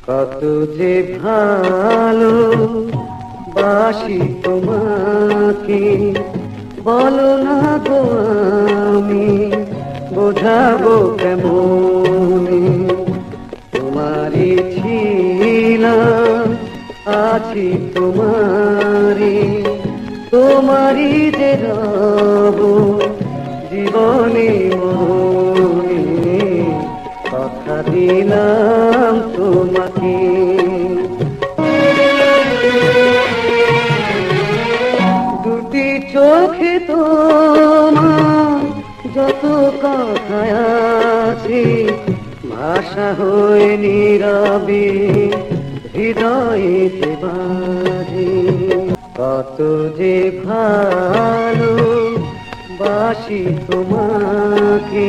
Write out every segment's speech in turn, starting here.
কত যে ভালো বাসি তোমাকে, বলো না গো আমি বোঝাবো কেমনে। তোমারই ছিলাম, আছি তোমারই, তোমারই যে রব জীবনে মনে। কথা দিলাম তোমাকে। দুটি চোখে তোমার যত কথা আছে, ভাষা হয়ে নীরবে হৃদয়েতে বাজে। কত যে ভালো বাসি তোমাকে,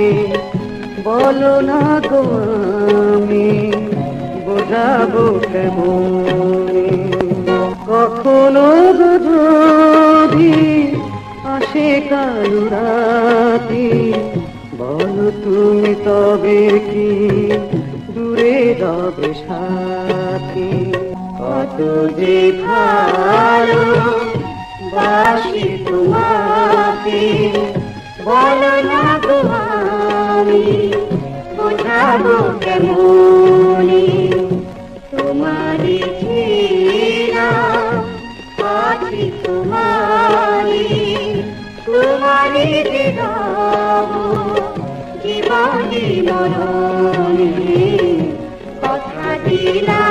বলো না গো আমি বোঝাবো কেমনে। কখনো যদি আসে কালো রাতে, বলো তুমি তবে কি দূরে যাবে সাথী। কত যে ভালো বাসি তোমাকে, বলো না গো আমি বোঝাবো কেমনে। তোমারই ছিলাম, আছি তোমারই, তোমারই যে রব জীবনে মরণে। কথা দিলাম